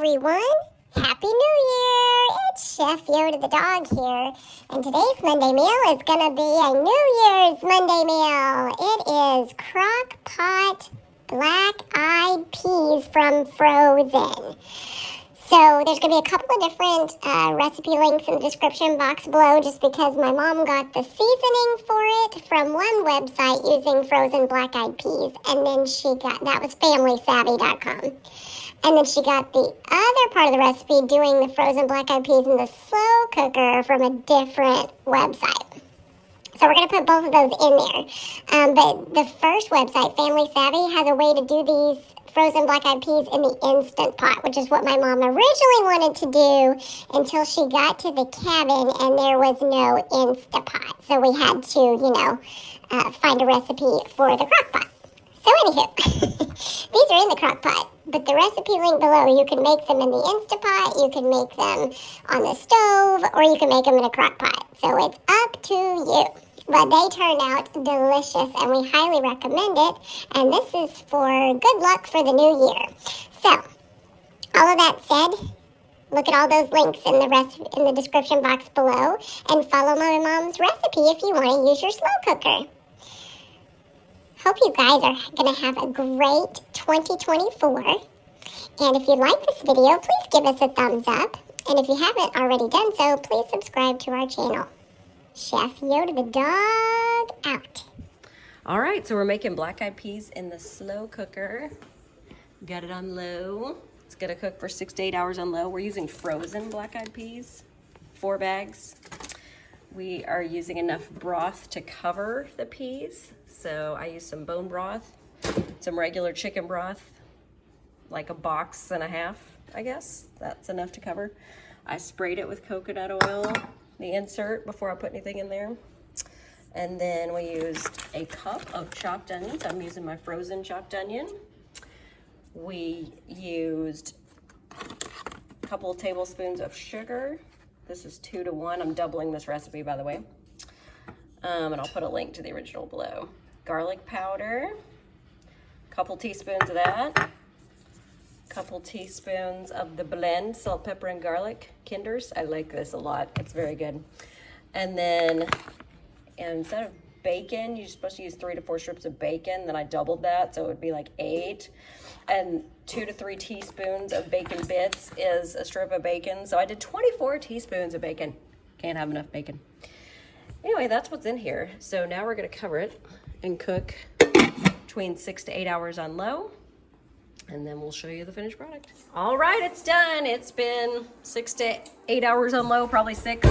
everyone. Happy New Year! It's Chef Yoda the dog here, and today's Monday meal is gonna be a New Year's Monday meal. It is crock pot black-eyed peas from Frozen. So there's going to be a couple of different recipe links in the description box below just because my mom got the seasoning for it from one website using frozen black-eyed peas. And then that was familysavvy.com. And then she got the other part of the recipe doing the frozen black-eyed peas in the slow cooker from a different website. So we're going to put both of those in there. But the first website, Family Savvy, has a way to do these frozen black-eyed peas in the Instant Pot, which is what my mom originally wanted to do until she got to the cabin and there was no Instant Pot. So we had to, find a recipe for the crock pot. So anywho, these are in the crock pot, but the recipe link below, you can make them in the Instant Pot, you can make them on the stove, or you can make them in a crock pot. So it's up to you. But they turned out delicious, and we highly recommend it. And this is for good luck for the new year. So, all of that said, look at all those links in the description box below, and follow my mom's recipe if you want to use your slow cooker. Hope you guys are going to have a great 2024. And if you like this video, please give us a thumbs up. And if you haven't already done so, please subscribe to our channel. Chef Yoda the dog out. All right, so we're making black-eyed peas in the slow cooker. Got it on low. It's gonna cook for 6 to 8 hours on low. We're using frozen black-eyed peas, 4 bags. We are using enough broth to cover the peas. So I used some bone broth, some regular chicken broth, like a box and a half, I guess. That's enough to cover. I sprayed it with coconut oil, the insert, before I put anything in there. And then we used a cup of chopped onions. I'm using my frozen chopped onion. We used a couple of tablespoons of sugar. This is 2 to 1. I'm doubling this recipe, by the way. And I'll put a link to the original below. Garlic powder, a couple teaspoons of that. Couple teaspoons of the blend, salt, pepper, and garlic Kinders. I like this a lot. It's very good. And then instead of bacon, you're supposed to use 3 to 4 strips of bacon. Then I doubled that, so it would be like 8. And 2 to 3 teaspoons of bacon bits is a strip of bacon. So I did 24 teaspoons of bacon. Can't have enough bacon. Anyway, that's what's in here. So now we're gonna cover it and cook between 6 to 8 hours on low. And then we'll show you the finished product. All right, it's done. It's been 6 to 8 hours on low, probably 6.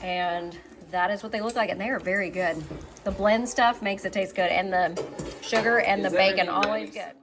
And that is what they look like, and they are very good. The blend stuff makes it taste good, and the sugar and the bacon always good.